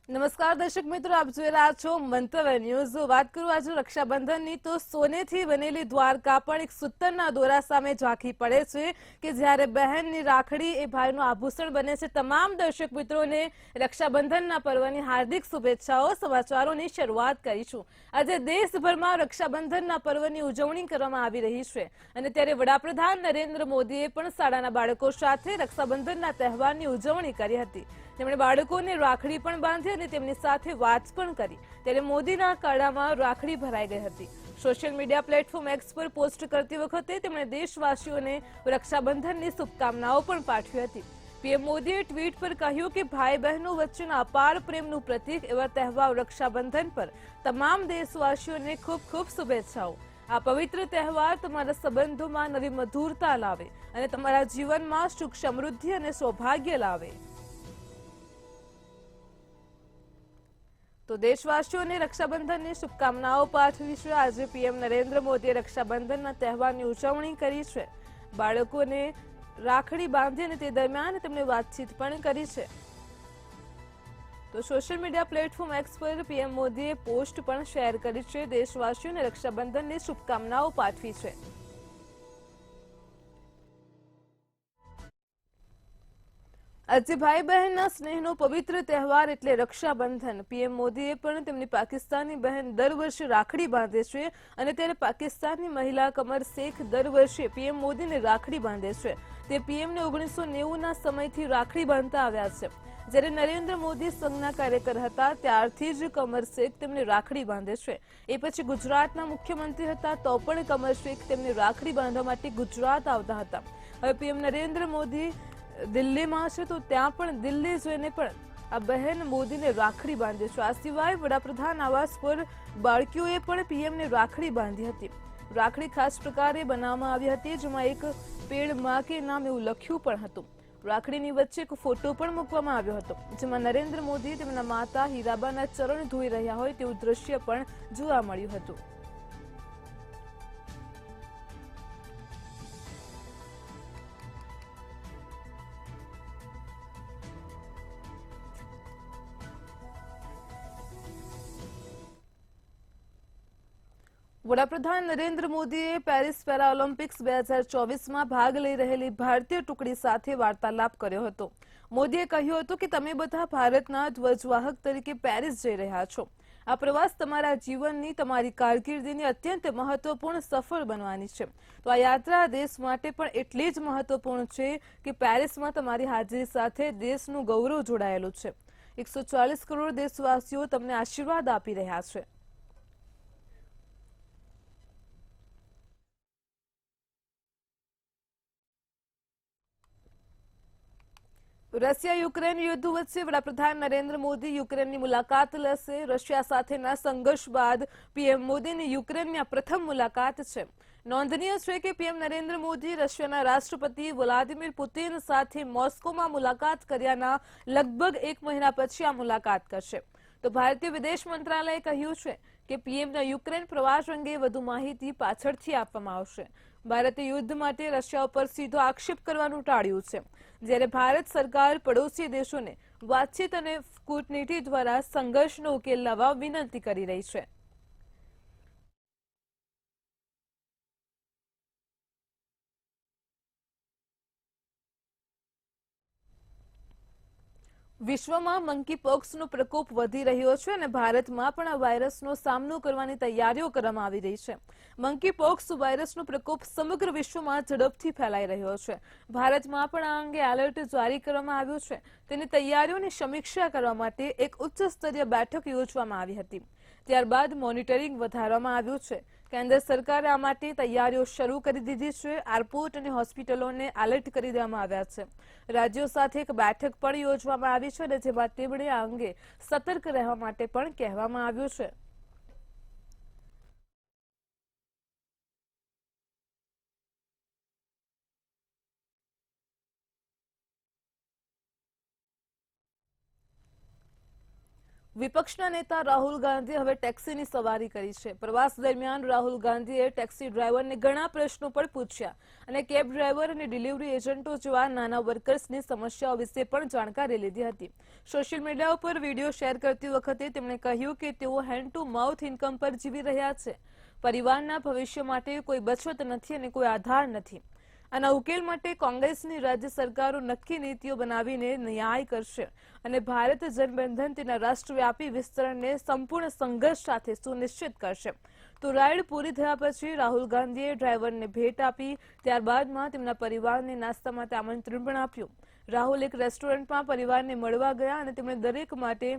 નમસ્કાર દર્શક મિત્રો, આપ જોઈ રહ્યા છો મંતવ્ય ન્યૂઝ। વાત કરું આજે રક્ષાબંધનની તો સોનેથી બનેલી દ્વારકા પણ એક સૂતરના દોરા સામે ઝાંખી પડે છે કે જ્યારે બહેનની રાખડી એ ભાઈનું આભૂષણ બને છે। તમામ દર્શક મિત્રોને રક્ષાબંધનના પર્વની હાર્દિક શુભેચ્છાઓ। સમાચારોની શરૂઆત કરીશું। આજે દેશભરમાં રક્ષાબંધનના પર્વની ઉજવણી કરવામાં આવી રહી છે અને ત્યારે વડાપ્રધાન નરેન્દ્ર મોદીએ પણ શાળાના બાળકો સાથે રક્ષાબંધનના તહેવારની ઉજવણી કરી હતી। તેમણે બાળકોને રાખડી પણ બાંધી અને તેમની સાથે વાત પણ કરી। ત્યારે મોદીના કાળામાં રાખડી ભરાઈ ગઈ હતી। સોશિયલ મીડિયા પ્લેટફોર્મ એક્સ પર પોસ્ટ કરતી વખતે તેમણે દેશવાસીઓને રક્ષાબંધનની શુભકામનાઓ પણ પાઠવી હતી। પીએમ મોદીએ ટ્વીટ પર કહ્યું કે ભાઈ બહેનો વચ્ચેના અપાર પ્રેમનું પ્રતીક એવા તહેવાર રક્ષાબંધન પર તમામ દેશવાસીઓને ખૂબ ખૂબ શુભેચ્છાઓ। આ પવિત્ર તહેવાર તમારા સંબંધોમાં નવી મધુરતા લાવે અને તમારા જીવનમાં સુખ, સમૃદ્ધિ અને સૌભાગ્ય લાવે। તો દેશવાસીઓને રક્ષાબંધનની શુભકામનાઓ પાઠવી છે। આજે પીએમ નરેન્દ્ર મોદીએ રક્ષાબંધનના તહેવારની ઉજવણી કરી છે। બાળકોને રાખડી બાંધી અને તે દરમિયાન તેમણે વાતચીત પણ કરી છે। તો સોશિયલ મીડિયા પ્લેટફોર્મ એક્સ પર પીએમ મોદીએ પોસ્ટ પણ શેર કરી છે। દેશવાસીઓને રક્ષાબંધનની શુભકામનાઓ પાઠવી છે। આજે ભાઈ બહેનના સ્નેહનો પવિત્ર તહેવાર એટલે રક્ષાબંધન। પીએમ મોદીએ પણ તેમની પાકિસ્તાની બહેન દર વર્ષે રાખડી બાંધે છે અને ત્યારે પાકિસ્તાનની મહિલા કમર શેખ દર વર્ષે પીએમ મોદીને રાખડી બાંધે છે। તે પીએમને 1990ના સમયથી રાખડી બાંધતા આવ્યા છે। જ્યારે નરેન્દ્ર મોદી સંઘના કાર્યકર હતા ત્યારથી જ કમર શેખ તેમને રાખડી બાંધે છે। એ પછી ગુજરાતના મુખ્યમંત્રી હતા તો પણ કમર શેખ તેમને રાખડી બાંધવા માટે ગુજરાત આવતા હતા। હવે પીએમ નરેન્દ્ર મોદી દિલ્હીમાં છે તો ત્યાં પણ દિલ્હી જઈને પણ આ બહેન મોદીને રાખડી બાંધે છે। આ સિવાય વડાપ્રધાન આવાસ પર બાળકીઓએ પણ પીએમને રાખડી બાંધી હતી। રાખડી ખાસ પ્રકારે બનાવવામાં આવી હતી જેમાં એક પેડ માં કે નામ એવું લખ્યું પણ હતું। રાખડીની વચ્ચે એક ફોટો પણ મૂકવામાં આવ્યો હતો જેમાં નરેન્દ્ર મોદી તેમના માતા હીરાબાના ચરણ ધોઈ રહ્યા હોય તેવું દ્રશ્ય પણ જોવા મળ્યું હતું। વડાપ્રધાન નરેન્દ્ર મોદીએ પેરિસ પેરાઓલિમ્પિક્સ 2024માં ભાગ લઈ રહેલી ભારતીય ટુકડી સાથે વાર્તાલાપ કર્યો હતો। મોદીએ કહ્યું હતું કે તમે બધા ભારતના ધ્વજવાહક તરીકે પેરિસ જઈ રહ્યા છો। આ પ્રવાસ તમારા જીવનની, તમારી કારકિર્દીની અત્યંત મહત્વપૂર્ણ સફળ બનવાની છે। તો આ યાત્રા દેશ માટે પણ એટલી જ મહત્વપૂર્ણ છે કે પેરિસમાં તમારી હાજરી સાથે દેશનું ગૌરવ જોડાયેલું છે। 140 કરોડ દેશવાસીઓ તમને આશીર્વાદ આપી રહ્યા છે। રશિયા યુક્રેન યુદ્ધ વચ્ચે વડાપ્રધાન નરેન્દ્ર મોદી યુક્રેનની મુલાકાત લેશે। રશિયા સાથેના સંઘર્ષ બાદ પીએમ મોદીની યુક્રેનની આ પ્રથમ મુલાકાત છે। નોંધનીય છે કે પીએમ નરેન્દ્ર મોદી રશિયાના રાષ્ટ્રપતિ વ્લાદિમીર પુતિન સાથે મોસ્કોમાં મુલાકાત કર્યાના લગભગ 1 મહિના પછી આ મુલાકાત કરશે। તો ભારતીય વિદેશ મંત્રાલયે કહ્યું છે કે પીએમના યુક્રેન પ્રવાસ અંગે વધુ માહિતી પાછળથી આપવામાં આવશે। ભારતે યુદ્ધ માટે રશિયા ઉપર સીધો આક્ષેપ કરવાનું ટાળ્યું છે જ્યારે ભારત સરકાર પડોશી દેશોને વાતચીત અને કૂટનીતિ દ્વારા સંઘર્ષનો ઉકેલ લાવવા વિનંતી કરી રહી છે। વિશ્વમાં મંકી પોક્સનો પ્રકોપ વધી રહ્યો છે અને ભારતમાં પણ આ વાયરસનો સામનો કરવાની તૈયારીઓ કરવામાં આવી રહી છે। મંકી પોક્સ વાયરસનો પ્રકોપ સમગ્ર વિશ્વમાં ઝડપથી ફેલાઈ રહ્યો છે। ભારતમાં પણ આ અંગે એલર્ટ જારી કરવામાં આવ્યું છે। તેની તૈયારીઓની સમીક્ષા કરવા માટે એક ઉચ્ચ સ્તરીય બેઠક યોજવામાં આવી હતી। ત્યારબાદ મોનિટરિંગ વધારવામાં આવ્યું છે। કેન્દ્ર સરકારે આ માટે તૈયારીઓ શરૂ કરી દીધી છે। એરપોર્ટ અને હોસ્પિટલોને એલર્ટ કરી દેવામાં આવ્યા છે। રાજ્યો સાથે એક બેઠક પણ યોજવામાં આવી છે અને જેમાં તેમણે આ અંગે સતર્ક રહેવા માટે પણ કહેવામાં આવ્યું છે। વિપક્ષના નેતા રાહુલ ગાંધીએ હવે ટેક્સીની સવારી કરી છે। પ્રવાસ દરમિયાન રાહુલ ગાંધીએ ટેક્સી ડ્રાઈવરને ઘણા પ્રશ્નો પણ પૂછ્યા અને કેબ ડ્રાઈવર અને ડિલિવરી એજન્ટો જેવા નાના વર્કર્સની સમસ્યાઓ વિશે પણ જાણકારી લીધી હતી। સોશિયલ મીડિયા ઉપર વિડીયો શેર કરતી વખતે તેમણે કહ્યું કે તેઓ હેન્ડ ટુ માઉથ ઇન્કમ પર જીવી રહ્યા છે। પરિવારના ભવિષ્ય માટે કોઈ બચત નથી અને કોઈ આધાર નથી। આના ઉકેલ માટે કોંગ્રેસની રાજ્ય સરકારો નક્કી નીતિઓ બનાવીને ન્યાય કરશે અને ભારત જનબંધન તેના રાષ્ટ્રવ્યાપી વિસ્તરણને સંપૂર્ણ સંઘર્ષ સાથે સુનિશ્ચિત કરશે। તો રાઈડ પૂરી થયા પછી રાહુલ ગાંધીએ ડ્રાઈવરને ભેટ આપી, ત્યારબાદમાં તેમના પરિવારને નાસ્તા માટે આમંત્રણ પણ આપ્યું। રાહુલ એક રેસ્ટોરન્ટમાં પરિવારને મળવા ગયા અને તેમણે દરેક માટે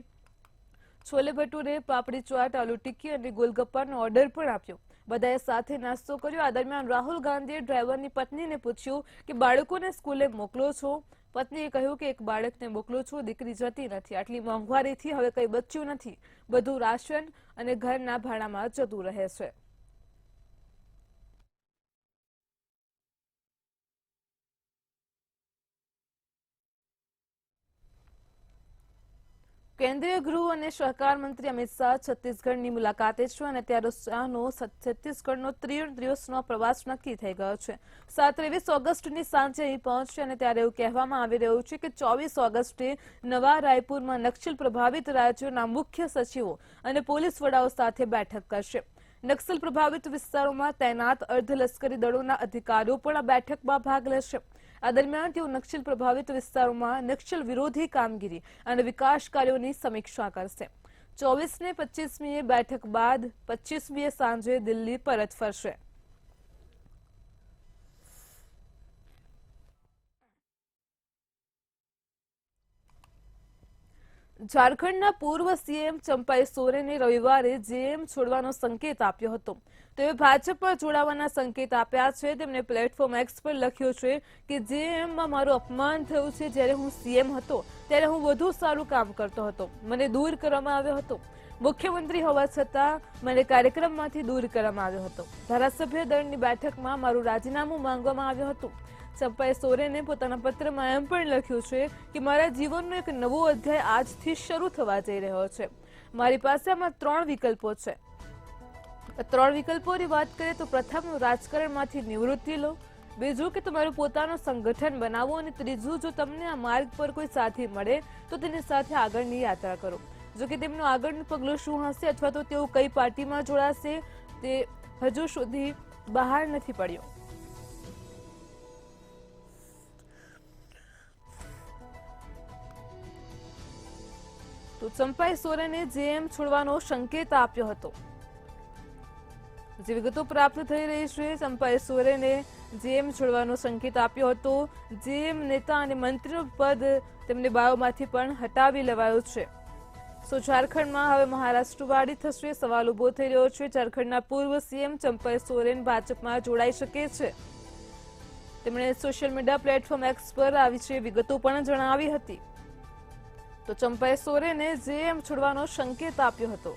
છોલે ભટુરે, પાપડી ચાટ, આલુ ટિક્કી અને ગોલગપ્પાનો ઓર્ડર પણ આપ્યો। બધાએ સાથે નાસ્તો કર્યો। આ દરમિયાન રાહુલ ગાંધીએ ડ્રાઈવરની પત્નીને પૂછ્યું કે બાળકોને સ્કૂલે મોકલો છો? પત્નીએ કહ્યું કે એક બાળકને મોકલું છું, દીકરી જતી નથી। આટલી મોંઘવારીથી હવે કંઈ બચ્યું નથી, બધું રાશન અને ઘરના ભાડામાં જતું રહે છે। કેન્દ્રીય ગૃહ અને સહકાર મંત્રી અમિત શાહ છત્તીસગઢની મુલાકાતે છે અને ત્યારે શાહનો છત્તીસગઢનો 3 દિવસનો પ્રવાસ નક્કી થઈ ગયો છે। 23 ઓગસ્ટની સાંજે અહીં પહોંચશે અને ત્યારે એવું કહેવામાં આવી રહ્યું છે કે 24 ઓગસ્ટે નવા રાયપુરમાં નક્સલ પ્રભાવિત રાજ્યોના મુખ્ય સચિવો અને પોલીસ વડાઓ સાથે બેઠક કરશે। નક્સલ પ્રભાવિત વિસ્તારોમાં તૈનાત અર્ધલશ્કરી દળોના અધિકારીઓ પણ આ બેઠકમાં ભાગ લેશે। આ દરમિયાન તેઓ નક્સલ પ્રભાવિત વિસ્તારોમાં નક્સલ વિરોધી કામગીરી અને વિકાસ કાર્યોની સમીક્ષા કરશે। 24 ને 25મીએ બેઠક બાદ 25મીએ સાંજે દિલ્હી પરત ફરશે। ઝારખંડના પૂર્વ સીએમ ચંપાઈ સોરેને રવિવારે જેએમ છોડવાનો સંકેત આપ્યો હતો। તેઓએ ભાજપમાં જોડાવાના સંકેત આપ્યા છે। તેમણે પ્લેટફોર્મ એક્સ પર લખ્યું છે કે જેએમમાં મારું અપમાન થયું છે। જ્યારે હું સીએમ હતો ત્યારે હું વધુ સારું કામ કરતો હતો, મને દૂર કરવામાં આવ્યો હતો। મુખ્યમંત્રી હોવા છતાં મને કાર્યક્રમમાંથી દૂર કરવામાં આવ્યો હતો। ધારાસભ્ય દળની બેઠકમાં મારું રાજીનામું માંગવામાં આવ્યું હતું। ચંપાઈ સોરેને પોતાના પત્રમાં એમ પણ લખ્યું છે કે મારા જીવનનો એક નવો અધ્યાય આજથી શરૂ થવા જઈ રહ્યો છે। મારી પાસે આમાં 3 વિકલ્પો છે। 3 વિકલ્પોની વાત કરીએ તો પ્રથમ, રાજકારણમાંથી નિવૃત્તિ લો, બીજું કે તમારું પોતાનું સંગઠન બનાવો અને ત્રીજું, જો તમને આ માર્ગ પર કોઈ સાથી મળે તો તેની સાથે આગળની યાત્રા કરો। જો કે તેમનું આગળનું પગલું શું હશે અથવા તો તેઓ કઈ પાર્ટીમાં જોડાશે તે હજુ સુધી બહાર નથી પડ્યું। તો ચંપાઈ સોરેને જેએમ છોડવાનો સંકેત આપ્યો હતો। જે વિગતો પ્રાપ્ત થઈ રહી છે, ચંપાઈ સોરેને જેએમ છોડવાનો સંકેત આપ્યો હતો। જેએમ નેતા અને મંત્રીનું પદ તેમને બાયોમાંથી પણ હટાવી લેવાયું છે। સો ઝારખંડમાં હવે મહારાષ્ટ્રવાડી થશે। સવાલ ઉભો થઈ રહ્યો છે, ઝારખંડના પૂર્વ સીએમ ચંપાઈ સોરેન ભાજપમાં જોડાઈ શકે છે। તેમણે સોશિયલ મીડિયા પ્લેટફોર્મ એક્સ પર આ વિશે વિગતો પણ જણાવી હતી। તો ચંપાઈ સોરેને જેએમ છોડવાનો સંકેત આપ્યો હતો।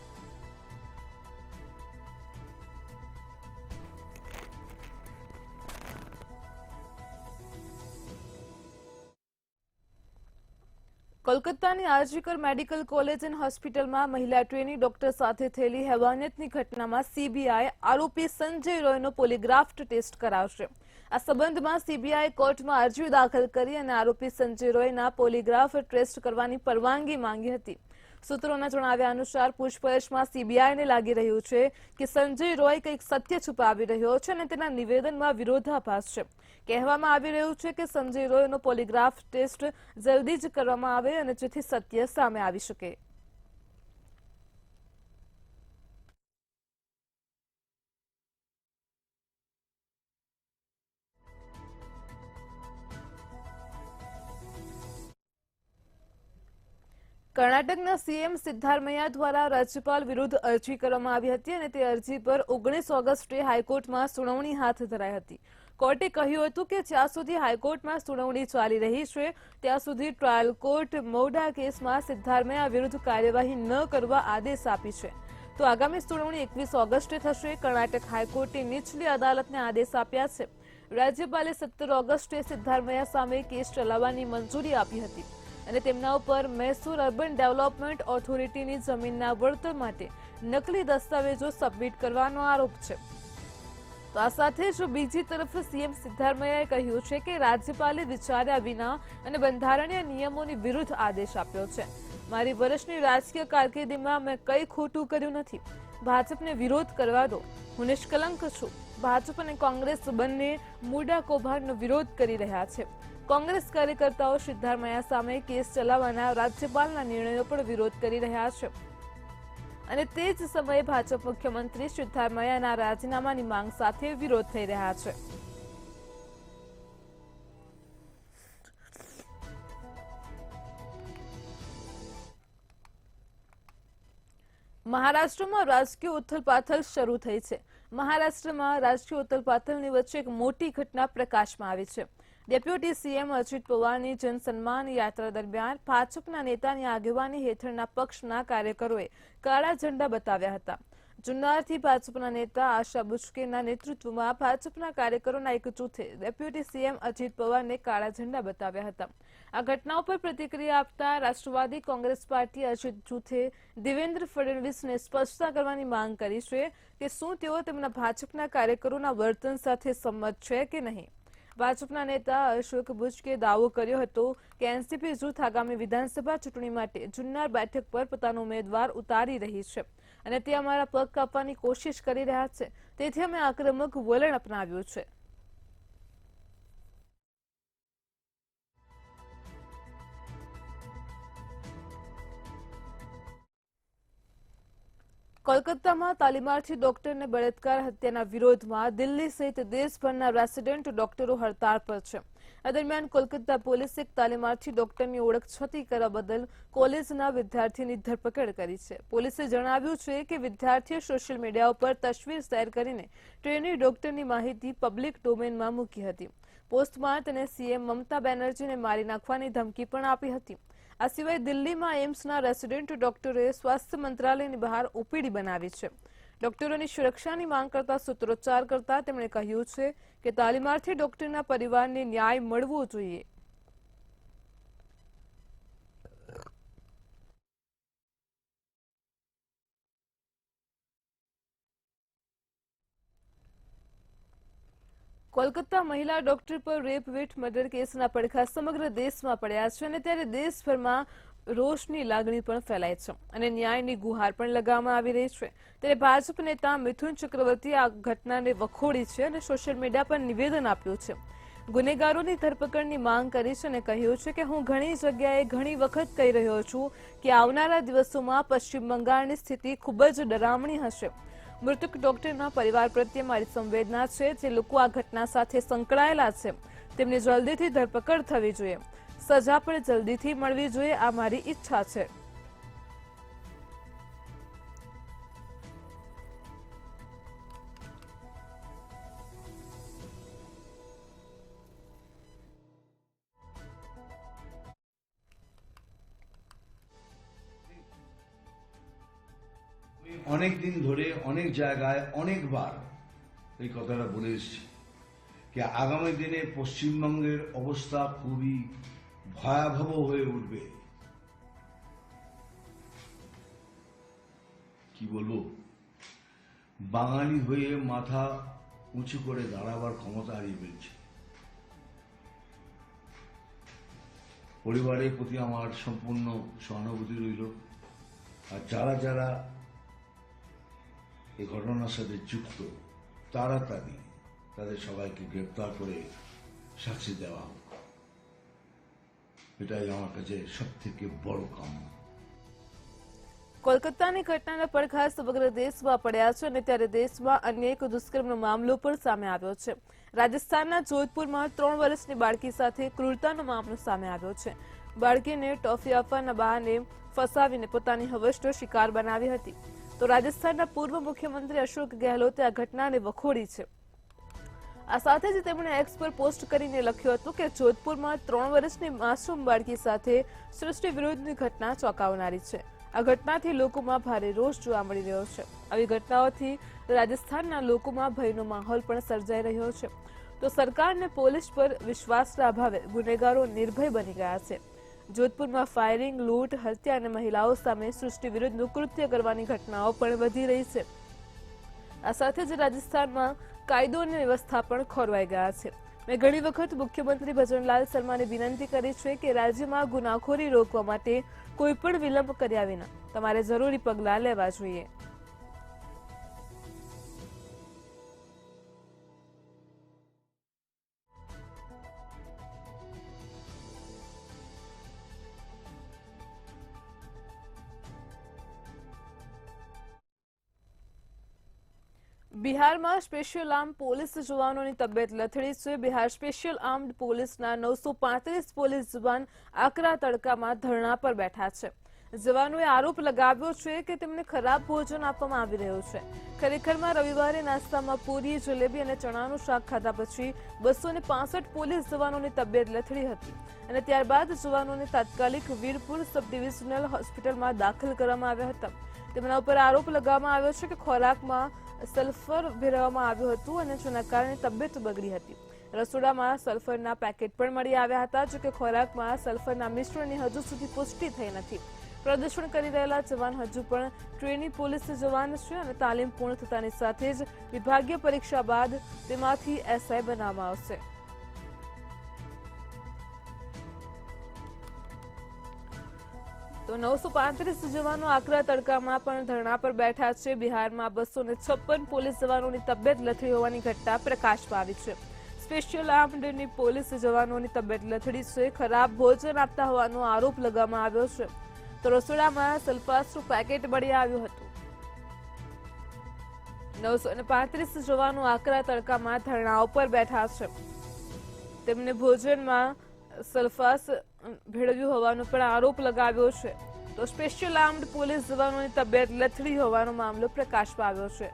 કોલકાતાની આરજીકર મેડિકલ કોલેજ એન્ડ હોસ્પિટલમાં મહિલા ટ્રેની ડોક્ટર સાથે થયેલી હેવાનિયતની ઘટનામાં સીબીઆઈ આરોપી સંજય રોયનો પોલીગ્રાફ ટેસ્ટ કરાવશે। આ સંબંધમાં સીબીઆઈ કોર્ટમાં અરજી દાખલ કરી અને આરોપી સંજય રોયના પોલીગ્રાફ ટેસ્ટ કરવાની પરવાનગી માંગી હતી। સૂત્રોના જણાવ્યા અનુસાર પૂછપરછમાં સીબીઆઈને લાગી રહ્યું છે કે સંજય રોય કંઈક સત્ય છુપાવી રહ્યો છે અને તેના નિવેદનમાં વિરોધાભાસ છે। કહેવામાં આવી રહ્યું છે કે સંજય રોયનો પોલીગ્રાફ ટેસ્ટ જલ્દી જ કરવામાં આવે અને જેથી સત્ય સામે આવી શકે। કર્ણાટકના સીએમ સિદ્ધારમૈયા દ્વારા રાજ્યપાલ વિરુદ્ધ અરજી કરવામાં આવી હતી અને તે અરજી પર 19 ઓગસ્ટે હાઈકોર્ટમાં સુનાવણી હાથ ધરાઈ હતી। કોર્ટે કહ્યું હતું કે જ્યાં સુધી હાઈકોર્ટમાં સુનાવણી ચાલી રહી છે ત્યાં સુધી ટ્રાયલ કોર્ટ મૌઢા કેસમાં સિદ્ધારમૈયા વિરુદ્ધ કાર્યવાહી ન કરવા આદેશ આપી છે। તો આગામી સુનાવણી 21 ઓગસ્ટે થશે। કર્ણાટક હાઈકોર્ટે નીચલી અદાલતને આદેશ આપ્યા છે। રાજ્યપાલે 17 ઓગસ્ટે સિદ્ધારમૈયા સામે કેસ ચલાવવાની મંજૂરી આપી હતી અને તેમના ઉપર મૈસૂર અર્બન ડેવલપમેન્ટ ઓથોરિટીની જમીનના વળતર માટે નકલી દસ્તાવેજો સબમિટ કરવાનો આરોપ છે. તો આ સાથે જ બીજી તરફ સીએમ સિદ્ધારમૈયાએ કહ્યું છે કે રાજ્યપાલે વિચાર્યા વિના અને બંધારણીય નિયમોની વિરુદ્ધ આદેશ આપ્યો છે. મારી વર્ષની રાજકીય કારકિર્દીમાં મેં કંઈ ખોટું કર્યું નથી. ભાજપને વિરોધ કરવા દો. હું નિષ્કલંક છું. ભાજપ અને કોંગ્રેસ બંને મૂડા કૌભાંડનો વિરોધ કરી રહ્યા છે. કોંગ્રેસ કાર્યકર્તાઓ સિદ્ધારમૈયા સામે કેસ ચલાવવાના રાજ્યપાલના નિર્ણયો પર વિરોધ કરી રહ્યા છે અને તે જ સમયે ભાજપ મુખ્યમંત્રી સિદ્ધારમૈયાના રાજીનામાની માંગ સાથે વિરોધ થઈ રહ્યા છે. મહારાષ્ટ્રમાં રાજકીય ઉથલપાથલ શરૂ થઈ છે. મહારાષ્ટ્રમાં રાજકીય ઉથલપાથલની વચ્ચે એક મોટી ઘટના પ્રકાશમાં આવી છે. ડેપ્યુટી સીએમ અજીત પવારની જનસન્માન યાત્રા દરમિયાન ભાજપના નેતાની આગેવાની હેઠળના પક્ષના કાર્યકરોએ કાળા ઝંડા બતાવ્યા હતા. જુન્નરથી ભાજપના નેતા આશા બુચકેના નેતૃત્વમાં ભાજપના કાર્યકરોના એક જૂથે ડેપ્યુટી સીએમ અજીત પવારને કાળા ઝંડા બતાવ્યા હતા. આ ઘટના ઉપર પ્રતિક્રિયા આપતા રાષ્ટ્રવાદી કોંગ્રેસ પાર્ટી અજીત જૂથે દેવેન્દ્ર ફડણવીસને સ્પષ્ટતા કરવાની માંગ કરી છે કે શું તેઓ તેમના ભાજપના કાર્યકરોના વર્તન સાથે સંમત છે કે નહીં. ભાજપના નેતા અશોક બુચકે દાવો કર્યો હતો કે એનસીપી જૂથ આગામી વિધાનસભા ચૂંટણી માટે જુન્નર બેઠક પર પોતાનો ઉમેદવાર ઉતારી રહી છે અને તે અમારા પગ કાપવાની કોશિશ કરી રહ્યા છે. તેથી અમે આક્રમક વલણ અપનાવ્યું છે. કોલકાતામાં તાલીમાર્થી ડોક્ટરને બળાત્કાર હત્યાના વિરોધમાં દિલ્હી સહિત દેશભરના રેસિડેન્ટ ડોક્ટરો હડતાળ પર છે. આ દરમિયાન કોલકાતા પોલીસે એક તાલીમાર્થી ડોક્ટરની ઓળખ છતી કરવા બદલ કોલેજના વિદ્યાર્થીની ધરપકડ કરી છે. પોલીસે જણાવ્યું છે કે વિદ્યાર્થીએ સોશિયલ મીડિયા ઉપર તસવીર શેર કરીને ટ્રેની ડોક્ટરની માહિતી પબ્લિક ડોમેનમાં મૂકી હતી. પોસ્ટમાં તેને સીએમ મમતા બેનર્જીને મારી નાખવાની ધમકી પણ આપી હતી. આ સિવાય દિલ્હીમાં એમ્સના રેસિડેન્ટ ડોક્ટરોએ સ્વાસ્થ્ય મંત્રાલયની બહાર ઓપીડી બનાવી છે. ડોક્ટરોની સુરક્ષાની માંગ કરતા સૂત્રોચ્ચાર કરતા તેમણે કહ્યું છે કે તાલીમાર્થી ડોક્ટરના પરિવારને ન્યાય મળવો જોઈએ. કોલકાતા મહિલા ડોક્ટર પર રેપ વિથ મર્ડર કેસના પડઘા સમગ્ર દેશમાં પડ્યા છે અને ત્યારે દેશભરમાં રોષની લાગણી પણ ફેલાય છે અને ન્યાયની ગુહાર પણ લગાવવામાં આવી રહી છે. ત્યારે ભાજપ નેતા મિથુન ચક્રવર્તીએ આ ઘટનાને વખોડી છે અને સોશિયલ મીડિયા પર નિવેદન આપ્યું છે. ગુનેગારોની ધરપકડની માંગ કરી છે અને કહ્યું છે કે હું ઘણી જગ્યાએ ઘણી વખત કહી રહ્યો છું કે આવનારા દિવસોમાં પશ્ચિમ બંગાળની સ્થિતિ ખૂબ જ ડરામણી હશે. મૃતક ડોક્ટરના પરિવાર પ્રત્યે મારી સંવેદના છે. જે લોકો આ ઘટના સાથે સંકળાયેલા છે તેમની જલ્દીથી ધરપકડ થવી જોઈએ. સજા પણ જલ્દીથી મળવી જોઈએ. આ મારી ઈચ્છા છે. অনেক দিন ধরে অনেক জায়গায় অনেকবার এই কথাটা বলে এসেছি যে আগামী দিনে পশ্চিমবঙ্গের অবস্থা খুবই ভয়াবহ হয়ে উঠবে। কি বলবো, বাঙালি হয়ে মাথা উঁচু করে দাঁড়াবার ক্ষমতা হারিয়ে ফেলছে। পরিবারের প্রতি আমার সম্পূর্ণ সহানুভূতি রইল। আর যারা যারা এই ঘটনার সাথে যুক্ত তাড়াতাড়ি তাদের সবাইকে গ্রেপ্তার করে শাস্তি দেওয়া হোক, এটাই আমার কাছে সব থেকে বড় কাম্য। કોલકાતાની ઘટનાના પડઘા સમગ્ર દેશમાં પડ્યા છે અને ત્યારે દેશમાં અન્ય એક દુષ્કર્મનો મામલો પણ સામે આવ્યો છે. રાજસ્થાનના જોધપુરમાં 3 વર્ષની બાળકી સાથે ક્રૂરતાનો મામલો સામે આવ્યો છે. બાળકીને ટોફી આપવાના બહાને ફસાવીને પોતાની હવસનો શિકાર બનાવી હતી. તો રાજસ્થાનના પૂર્વ મુખ્યમંત્રી અશોક ગેહલોતે આ ઘટનાને વખોડી છે. આ સાથે જ તેમણે એક્સ પર પોસ્ટ કરીને લખ્યું હતું કે જોધપુરમાં 3 વર્ષની માસૂમ બાળકી સાથે સૃષ્ટિ વિરુદ્ધની ઘટના ચોંકાવનારી છે. આ ઘટનાથી લોકોમાં ભારે રોષ જોવા મળી રહ્યો છે. આવી ઘટનાઓથી રાજસ્થાનના લોકોમાં ભયનો માહોલ પણ સર્જાઈ રહ્યો છે. તો સરકારને પોલીસ પર વિશ્વાસના અભાવે ગુનેગારો નિર્ભય બની ગયા છે. જોધપુરમાં ફાયરિંગ, લૂંટ, હત્યા અને મહિલાઓ સામે સૃષ્ટિ વિરુદ્ધનું કૃત્ય કરવાની ઘટનાઓ પણ વધી રહી છે. આ સાથે જ રાજસ્થાનમાં કાયદો અને વ્યવસ્થા પણ ખોરવાઈ ગયા છે. મેં ઘણી વખત મુખ્યમંત્રી ભજનલાલ શર્માને વિનંતી કરી છે કે રાજ્યમાં ગુનાખોરી રોકવા માટે કોઈ પણ વિલંબ કર્યા વિના તમારે જરૂરી પગલાં લેવા જોઈએ. બિહારમાં સ્પેશિયલ આર્મ પોલીસ જવાનોની તબિયત લથડી છે. બિહાર સ્પેશિયલ આર્મ્ડ પોલીસના 935 પોલીસ જવાન આકરા તડકામાં ધરણા પર બેઠા છે. જવાનોએ આરોપ લગાવ્યો છે કે તેમને ખરાબ ભોજન આપવામાં આવી રહ્યું છે. ખરેખરમાં રવિવારે નાસ્તામાં પૂરી, જલેબી અને ચણાનું શાક ખાધા પછી 265 પોલીસ જવાનોની તબિયત લથડી હતી અને ત્યારબાદ જવાનોને તાત્કાલિક વીરપુર સબ ડિવિઝનલ હોસ્પિટલમાં દાખલ કરવામાં આવ્યા હતા. તેમના ઉપર આરોપ લગાવવામાં આવ્યો છે કે ખોરાકમાં સલ્ફર ભેળવવામાં આવ્યું હતું અને જેના કારણે તબિયત બગડી હતી. રસોડામાં સલ્ફરના પેકેટ પણ મળી આવ્યા હતા, જોકે ખોરાકમાં સલ્ફરના મિશ્રણની હજુ સુધી પુષ્ટિ થઈ નથી. પ્રદર્શન કરી રહેલા જવાન હજુ પણ ટ્રેની પોલીસ જવાન છે અને તાલીમ પૂર્ણ થતાની સાથે જ વિભાગીય પરીક્ષા બાદ તેમાંથી એસઆઈ બનાવવામાં આવશે. તો 935 જવાનો આકરા તડકામાં પણ ધરણા પર બેઠા છે. બિહારમાં 256 પોલીસ જવાનોની તબિયત લથડી હોવાની ઘટના પ્રકાશમાં આવી છે. સ્પેશિયલ આર્મ્ડની પોલીસ જવાનોની તબિયત લથડી છે. ખરાબ ભોજન આપતા હોવાનો આરોપ લગાવવામાં આવ્યો છે. તો રસોડામાં સલ્ફાસનું પેકેટ મળી આવ્યું હતું. 935 જવાનો આકરા તડકામાં ધરણા ઉપર બેઠા છે. તેમને ભોજનમાં સલ્ફાસ ભેળવ્યું હોવાનો પણ આરોપ લગાવ્યો છે. તો સ્પેશિયલ આર્મ્ડ પોલીસ જવાનોની તબિયત લથડી હોવાનો મામલો પ્રકાશમાં આવ્યો છે.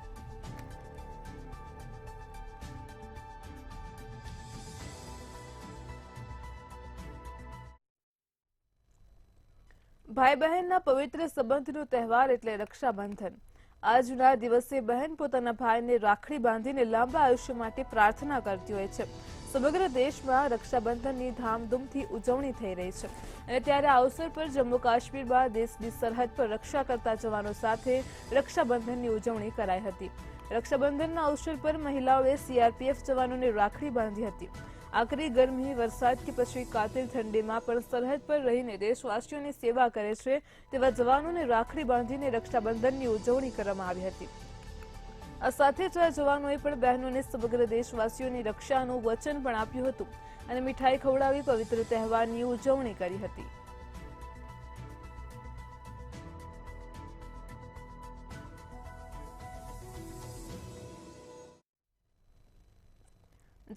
ભાઈ બહેનના પવિત્ર સંબંધનો તહેવાર એટલે રક્ષાબંધન. આજના દિવસે બહેન પોતાના ભાઈને રાખડી બાંધીને લાંબા આયુષ્ય માટે પ્રાર્થના કરતી હોય છે. સમગ્ર દેશમાં રક્ષાબંધનની ધામધૂમથી ઉજવણી થઈ રહી છે અને ત્યારે આ અવસર પર જમ્મુ કાશ્મીરમાં દેશની સરહદ પર રક્ષા કરતા જવાનો સાથે રક્ષાબંધનની ઉજવણી કરાઈ હતી. રક્ષાબંધનના અવસર પર મહિલાઓએ સીઆરપીએફ જવાનોને રાખડી બાંધી હતી. આકરી ગરમી, વરસાદ કે પછી કાતિલ ઠંડીમાં પણ સરહદ પર રહીને દેશવાસીઓની સેવા કરે છે તેવા જવાનોને રાખડી બાંધીને રક્ષાબંધનની ઉજવણી કરવામાં આવી હતી. આ સાથે જ આ જવાનોએ પણ બહેનોને સમગ્ર દેશવાસીઓની રક્ષાનું વચન પણ આપ્યું હતું અને મીઠાઈ ખવડાવી પવિત્ર તહેવારની ઉજવણી કરી હતી.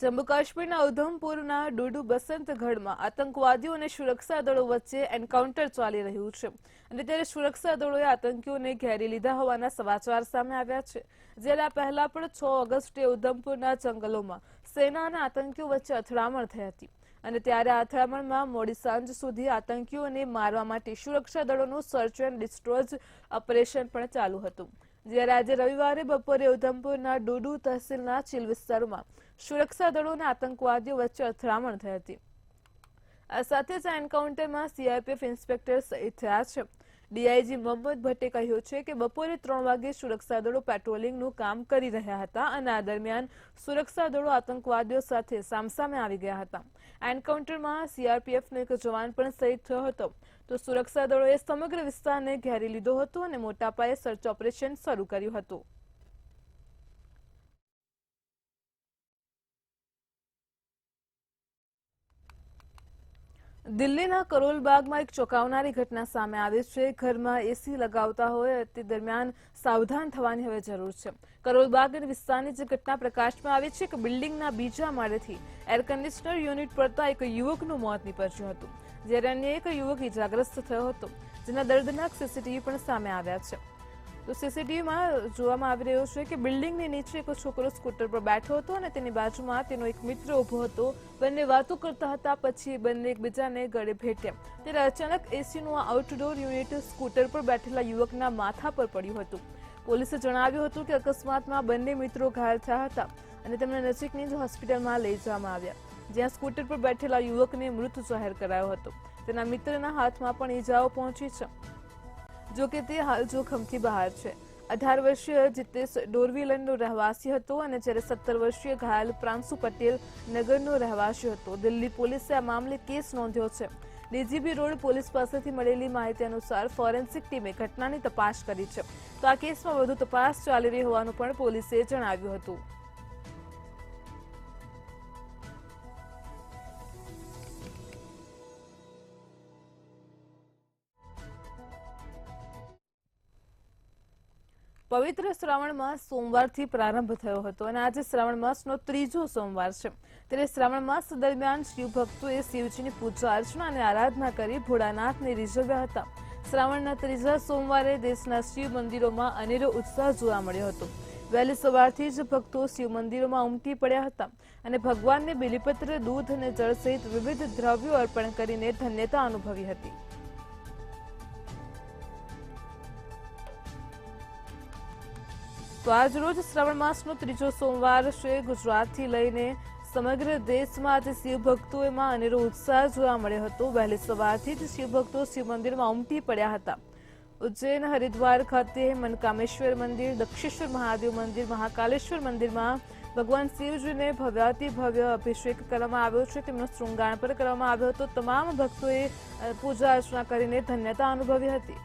જમ્મુ કાશ્મીરના ઉધમપુરના ડુડુ બસંતગઢમાં આતંકવાદીઓ અને સુરક્ષા દળો વચ્ચે એન્કાઉન્ટર ચાલી રહ્યું છે અને ત્યારે સુરક્ષા દળોએ આતંકીઓને ઘેરી લીધા હોવાના સમાચાર સામે આવ્યા છે. જ્યારે આ પહેલા પણ 6 ઓગસ્ટે ઉધમપુરના જંગલોમાં સેના અને આતંકીઓ વચ્ચે અથડામણ થઈ હતી અને ત્યારે આ અથડામણમાં મોડી સાંજ સુધી આતંકીઓને મારવા માટે સુરક્ષા દળોનું સર્ચ એન્ડ ડિસ્ટ્રોય ઓપરેશન પણ ચાલુ હતું. જ્યારે આજે રવિવારે બપોરે ઉધમપુરના ડુડુ તહસીલના ચીલ વિસ્તારમાં સુરક્ષા દળો અને આતંકવાદીઓ વચ્ચે અથડામણ થઈ હતી. આ સાથે જ આ એન્કાઉન્ટરમાં સીઆરપીએફ ઇન્સ્પેક્ટર શહીદ થયા છે. ડીઆઈજી મોહમ્મદ ભટ્ટે કહ્યું છે કે બપોરે 3 વાગે સુરક્ષા દળો પેટ્રોલિંગનું કામ કરી રહ્યા હતા અને આ દરમિયાન સુરક્ષા દળો આતંકવાદીઓ સાથે સામસામે આવી ગયા હતા. આ એન્કાઉન્ટરમાં સીઆરપીએફનો એક જવાન પણ શહીદ થયો હતો. તો સુરક્ષા દળોએ સમગ્ર વિસ્તારને ઘેરી લીધો હતો અને મોટા પાયે સર્ચ ઓપરેશન શરૂ કર્યું હતું. દિલ્હીના કરોલબાગમાં એક ચોંકાવનારી ઘટના સામે આવી છે. ઘરમાં એસી લગાવતા હોય તે દરમિયાન સાવધાન થવાની હવે જરૂર છે. કરોલબાગ વિસ્તારની જે ઘટના પ્રકાશમાં આવી છે કે બિલ્ડિંગના બીજા માળેથી એર કન્ડિશનર યુનિટ પડતા એક યુવકનું મોત નીપજ્યું હતું, જ્યારે અન્ય એક યુવક ઇજાગ્રસ્ત થયો હતો, જેના દર્દનાક સીસીટીવી પણ સામે આવ્યા છે. તો સીસીટીવીમાં જોવામાં આવી રહ્યું છે કે બિલ્ડિંગની નીચે એક છોકરો સ્કૂટર પર બેઠો હતો અને તેની બાજુમાં તેનો એક મિત્ર ઉભો હતો. બંને વાતો કરતા હતા, પછી બંને એકબીજાને ગળે ભેટ્યા. ત્યારે અચાનક એસીનું આઉટડોર યુનિટ સ્કૂટર પર બેઠેલા યુવકના માથા પર પડ્યું હતું. પોલીસે જણાવ્યું હતું કે અકસ્માતમાં બંને મિત્રો ઘાયલ થયા હતા અને તેમને નજીકની જ હોસ્પિટલમાં લઈ જવામાં આવ્યા, જ્યાં સ્કૂટર પર બેઠેલા યુવકને મૃત જાહેર કરાયો હતો. તેના મિત્રના હાથમાં પણ ઈજાઓ પહોંચી છે. જોકે તે હાલ જોખમથી બહાર છે. 18 વર્ષીય જીતેશ ડોરવીલનનો રહેવાસી હતો અને જ્યારે 17 વર્ષીય ઘાયલ પ્રાંશુ પટેલ નગરનો રહેવાસી હતો. દિલ્હી પોલીસે આ મામલે કેસ નોંધ્યો છે. ડીજીબી રોડ પોલીસ પાસેથી મળેલી માહિતી અનુસાર ફોરેન્સિક ટીમે ઘટનાની તપાસ કરી છે. તો આ કેસમાં વધુ તપાસ ચાલી રહી હોવાનું પણ પોલીસે જણાવ્યું હતું. પવિત્ર શ્રાવણ માસ સોમવારથી પ્રારંભ થયો હતો અને આજે શ્રાવણ માસનો ત્રીજો સોમવાર છે. ત્યારે શ્રાવણ માસ દરમિયાન શિવ ભક્તોએ શિવજીની પૂજા અર્ચના અને આરાધના કરી ભોળાનાથને રીઝવ્યા હતા. શ્રાવણના ત્રીજા સોમવારે દેશના શિવ મંદિરોમાં અનેરો ઉત્સાહ જોવા મળ્યો હતો. વહેલી સવારથી જ ભક્તો શિવ મંદિરોમાં ઉમટી પડ્યા હતા અને ભગવાનને બીલીપત્ર, દૂધ અને જળ સહિત વિવિધ દ્રવ્યો અર્પણ કરીને ધન્યતા અનુભવી હતી. તો આજ રોજ શ્રાવણ માસનો ત્રીજો સોમવાર છે. ગુજરાતથી લઈને સમગ્ર દેશમાં આજે શિવ ભક્તોમાં અનેરો ઉત્સાહ જોવા મળ્યો હતો. વહેલી સવારથી જ શિવ ભક્તો શિવ મંદિરમાં ઉમટી પડ્યા હતા. ઉજ્જૈન, હરિદ્વાર ખાતે મનકામેશ્વર મંદિર, દક્ષેશ્વર મહાદેવ મંદિર, મહાકાલેશ્વર મંદિરમાં ભગવાન શિવજીને ભવ્યાતિ ભવ્ય અભિષેક કરવામાં આવ્યો છે. તેમનો શૃંગાર પણ કરવામાં આવ્યો હતો. તમામ ભક્તોએ પૂજા અર્ચના કરીને ધન્યતા અનુભવી હતી.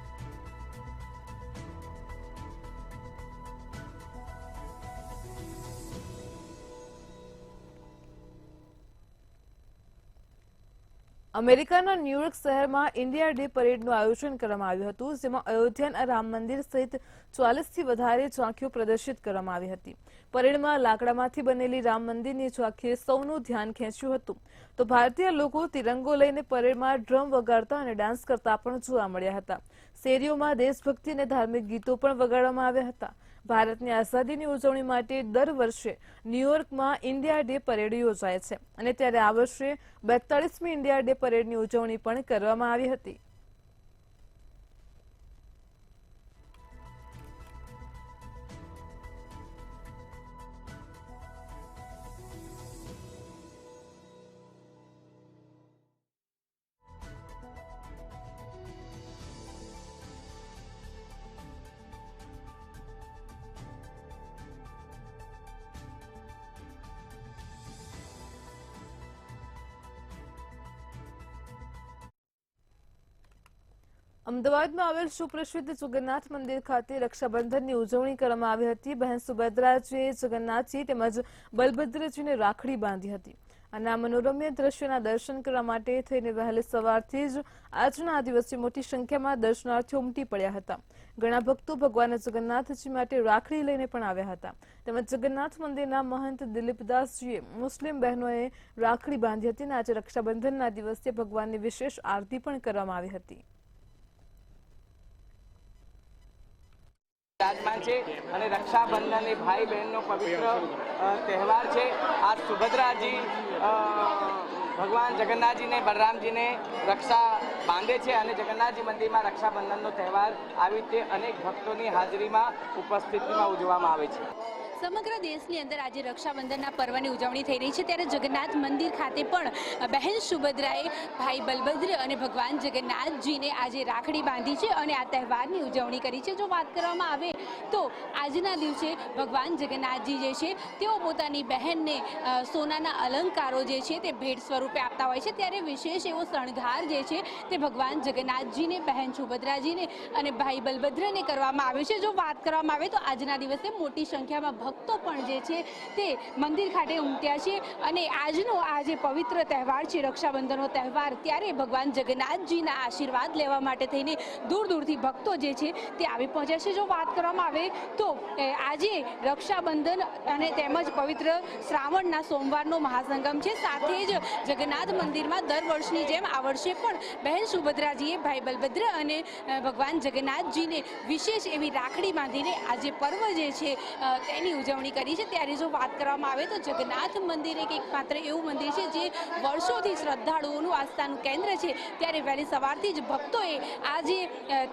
અમેરિકાના ન્યૂયોર્ક શહેરમાં ઇન્ડિયા ડે પરેડનું આયોજન કરવામાં આવ્યું હતું, જેમાં અયોધ્યાના રામ મંદિર સહિત 40થી વધારે ઝાંખીઓ પ્રદર્શિત કરવામાં આવી હતી. પરેડમાં લાકડામાંથી બનેલી રામ મંદિરની ઝાંખીએ સૌનું ધ્યાન ખેંચ્યું હતું. તો ભારતીય લોકો તિરંગો લઈને પરેડમાં ડ્રમ વગાડતા અને ડાન્સ કરતા પણ જોવા મળ્યા હતા. શેરીઓમાં દેશભક્તિ અને ધાર્મિક ગીતો પણ વગાડવામાં આવ્યા હતા. ભારતની આઝાદીની ઉજવણી માટે દર વર્ષે ન્યૂયોર્કમાં ઇન્ડિયા ડે પરેડ યોજાય છે અને ત્યારે આ વર્ષે 42મી ઇન્ડિયા ડે પરેડની ઉજવણી પણ કરવામાં આવી હતી. અમદાવાદમાં આવેલ સુપ્રસિદ્ધ જગન્નાથ મંદિર ખાતે રક્ષાબંધનની ઉજવણી કરવામાં આવી હતી. બહેન સુભદ્રાજીએ જગન્નાથજી તેમજ બલભદ્રજીને રાખડી બાંધી હતી અને આ મનોરમ્ય દ્રશ્યના દર્શન કરવા માટે થઈને વહેલી સવારથી જ આજના આ દિવસે મોટી સંખ્યામાં દર્શનાર્થીઓ ઉમટી પડ્યા હતા. ઘણા ભક્તો ભગવાન જગન્નાથજી માટે રાખડી લઈને પણ આવ્યા હતા. તેમજ જગન્નાથ મંદિરના મહંત દિલીપદાસજીએ મુસ્લિમ બહેનોએ રાખડી બાંધી હતી અને આજે રક્ષાબંધનના દિવસે ભગવાનની વિશેષ આરતી પણ કરવામાં આવી હતી. विराजमान છે અને રક્ષાબંધન એ ભાઈ બહેનનો પવિત્ર તહેવાર છે. આ સુભદ્રાજી ભગવાન જગન્નાથજીને બલરામજીને રક્ષા બાંધે છે અને જગન્નાથજી મંદિરમાં રક્ષાબંધનનો તહેવાર આવી રીતે અનેક ભક્તોની હાજરીમાં ઉપસ્થિતિમાં ઉજવવામાં આવે છે. સમગ્ર દેશની અંદર આજે રક્ષાબંધનના પર્વની ઉજવણી થઈ રહી છે, ત્યારે જગન્નાથ મંદિર ખાતે પણ બહેન સુભદ્રાએ ભાઈ બલભદ્ર અને ભગવાન જગન્નાથજીને આજે રાખડી બાંધી છે અને આ તહેવારની ઉજવણી કરી છે. જો વાત કરવામાં આવે તો આજના દિવસે ભગવાન જગન્નાથજી જે છે તેઓ પોતાની બહેનને સોનાના અલંકારો જે છે તે ભેટ સ્વરૂપે આપતા હોય છે, ત્યારે વિશેષ એવો શણગાર જે છે તે ભગવાન જગન્નાથજીને, બહેન સુભદ્રાજીને અને ભાઈ બલભદ્રને કરવામાં આવ્યો છે. જો વાત કરવામાં આવે તો આજના દિવસે મોટી સંખ્યામાં ભક્તો પણ જે છે તે મંદિર ખાતે ઉમટ્યા છે અને આજનો આ જે પવિત્ર તહેવાર છે રક્ષાબંધનનો તહેવાર, ત્યારે ભગવાન જગન્નાથજીના આશીર્વાદ લેવા માટે થઈને દૂર દૂરથી ભક્તો જે છે તે આવી પહોંચ્યા છે. જો વાત કરવામાં આવે તો આજે રક્ષાબંધન અને તેમજ પવિત્ર શ્રાવણના સોમવારનો મહાસંગમ છે. સાથે જ જગન્નાથ મંદિરમાં દર વર્ષની જેમ આ વર્ષે પણ બહેન સુભદ્રાજીએ ભાઈ બલભદ્ર અને ભગવાન જગન્નાથજીને વિશેષ એવી રાખડી બાંધીને આજે પર્વ જે છે તેની ઉજવણી કરી છે. ત્યારે જો વાત કરવામાં આવે તો જગન્નાથ મંદિર એક માત્ર એવું મંદિર છે જે વર્ષોથી શ્રદ્ધાળુઓનું આસ્થાનું કેન્દ્ર છે, ત્યારે વહેલી સવારથી જ ભક્તોએ આ જે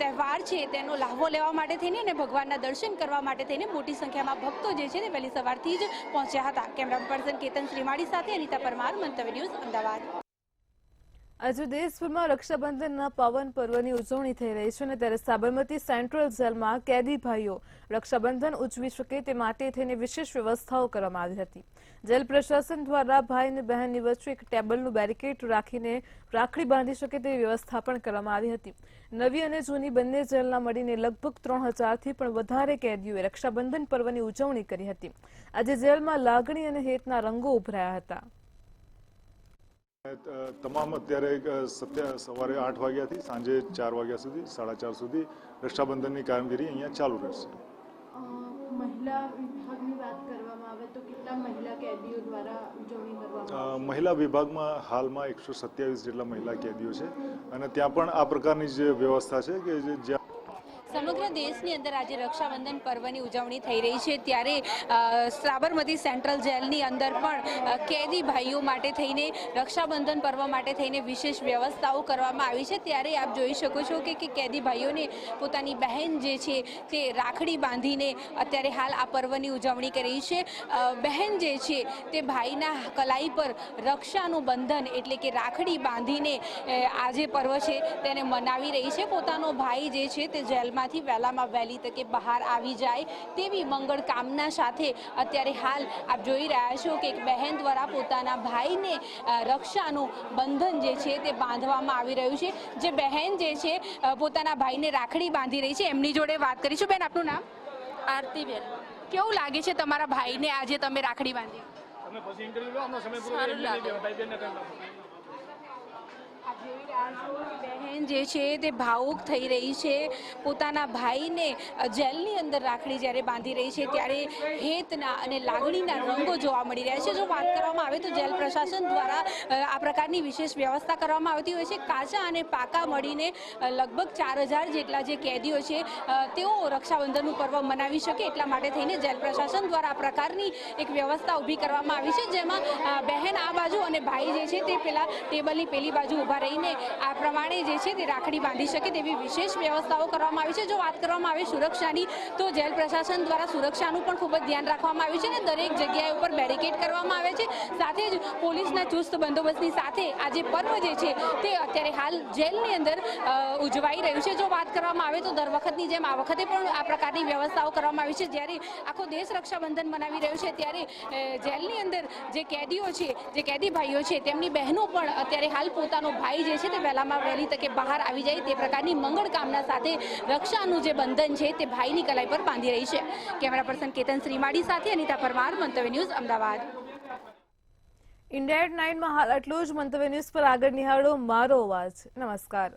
તહેવાર છે તેનો લાભો લેવા માટે થઈને અને ભગવાનના દર્શન કરવા માટે થઈને મોટી સંખ્યામાં ભક્તો જે છે તે વહેલી સવારથી જ પહોંચ્યા હતા. કેમેરા પર્સન કેતન શ્રીમાળી સાથે અનિતા પરમાર, મંતવ્ય ન્યૂઝ, અમદાવાદ. આજે દેશભરમાં રક્ષાબંધનના પાવન પર્વની ઉજવણી થઈ રહી છે અને ત્યારે સાબરમતી સેન્ટ્રલ જેલમાં કેદી ભાઈઓ રક્ષાબંધન ઉજવી શકે તે માટે થઈને વિશેષ વ્યવસ્થાઓ કરવામાં આવી હતી. જેલ પ્રશાસન દ્વારા ભાઈ અને બહેનની વચ્ચે એક ટેબલનું બેરિકેડ રાખીને રાખડી બાંધી શકે તેવી વ્યવસ્થા પણ કરવામાં આવી હતી. નવી અને જૂની બંને જેલના મળીને લગભગ 3000થી પણ વધારે કેદીઓએ રક્ષાબંધન પર્વની ઉજવણી કરી હતી. આજે જેલમાં લાગણી અને હેતના રંગો ઉભરાયા હતા. તમામ અત્યારે સવારે 8 વાગ્યાથી સાંજે 4 વાગ્યા સુધી 4:30 સુધી રક્ષાબંધનની કામગીરી અહીંયા ચાલુ રહેશે. મહિલા વિભાગની વાત કરવામાં આવે તો કેટલા મહિલા કેદીઓ દ્વારા ઉજવણી કરવામાં આવશે? મહિલા વિભાગમાં હાલમાં 127 જેટલા મહિલા કેદીઓ છે અને ત્યાં પણ આ પ્રકારની જે વ્યવસ્થા છે કે જ્યાં સમગ્ર દેશની અંદર આજે રક્ષાબંધન પર્વની ઉજવણી થઈ રહી છે ત્યારે સાબરમતી સેન્ટ્રલ જેલની અંદર પણ કેદી ભાઈઓ માટે થઈને રક્ષાબંધન પર્વ માટે થઈને વિશેષ વ્યવસ્થાઓ કરવામાં આવી છે. ત્યારે આપ જોઈ શકો છો કે કેદી ભાઈઓને પોતાની બહેન જે છે તે રાખડી બાંધીને અત્યારે હાલ આ પર્વની ઉજવણી કરી છે. બહેન જે છે તે ભાઈના કલાઈ પર રક્ષાનું બંધન એટલે કે રાખડી બાંધીને આ જે પર્વ છે તેને મનાવી રહી છે. પોતાનો ભાઈ જે છે તે જેલમાં માંથી વહેલામાં વહેલી તકે બહાર આવી જાય તેવી મંગળ કામના સાથે અત્યારે હાલ આપ જોઈ રહ્યા છો કે એક બહેન દ્વારા પોતાના ભાઈને રક્ષાનું બંધન જે છે તે બાંધવામાં આવી રહ્યું છે. જે બહેન જે છે પોતાના ભાઈને રાખડી બાંધી રહી છે એમની જોડે વાત કરીશું. બેન, આપનું નામ? આરતીબેન. કેવું લાગે છે તમારા ભાઈને આજે તમે રાખડી બાંધી? સારું લાગે. બહેન જે છે તે ભાવુક થઈ રહી છે. પોતાના ભાઈને જેલની અંદર રાખડી જ્યારે બાંધી રહી છે ત્યારે હેતના અને લાગણીના રંગો જોવા મળી રહ્યા છે. જો વાત કરવામાં આવે તો જેલ પ્રશાસન દ્વારા આ પ્રકારની વિશેષ વ્યવસ્થા કરવામાં આવતી હોય છે. કાચા અને પાકા મળીને લગભગ 4000 જેટલા જે કેદીઓ છે તેઓ રક્ષાબંધનનું પર્વ મનાવી શકે એટલા માટે થઈને જેલ પ્રશાસન દ્વારા આ પ્રકારની એક વ્યવસ્થા ઊભી કરવામાં આવી છે, જેમાં બહેન આ બાજુ અને ભાઈ જે છે તે પેલા ટેબલની પેલી બાજુ ઊભા રહીને આ પ્રમાણે જે છે તે રાખડી બાંધી શકે તેવી વિશેષ વ્યવસ્થાઓ કરવામાં આવી છે. જો વાત કરવામાં આવે સુરક્ષાની તો જેલ પ્રશાસન દ્વારા સુરક્ષાનું પણ ખૂબ જ ધ્યાન રાખવામાં આવ્યું છે અને દરેક જગ્યાએ ઉપર બેરિકેડ કરવામાં આવે છે. સાથે જ પોલીસના ચુસ્ત બંદોબસ્તની સાથે આ જે પર્વ જે છે તે અત્યારે હાલ જેલની અંદર ઉજવાઈ રહ્યું છે. જો વાત કરવામાં આવે તો દર વખતની જેમ આ વખતે પણ આ પ્રકારની વ્યવસ્થાઓ કરવામાં આવી છે. જ્યારે આખો દેશ રક્ષાબંધન મનાવી રહ્યો છે ત્યારે જેલની અંદર જે કેદીઓ છે, જે કેદી ભાઈઓ છે, તેમની બહેનો પણ અત્યારે હાલ પોતાનો ભાઈ જે છે તે વહેલામાં વહેલી તકે બહાર આવી જાય તે પ્રકારની મંગળ કામના સાથે રક્ષાનું જે બંધન છે તે ભાઈની કલાઈ પર બાંધી રહી છે. કેમેરા પર્સન કેતન શ્રીમાળી સાથે અનિતા પરમાર, મંતવ્ય ન્યૂઝ, અમદાવાદ. ઇન્ડિયા એટ 9 માં હાલ આટલું જ. મંતવ્ય ન્યૂઝ પર આગળ નિહાળો મારો અવાજ. નમસ્કાર.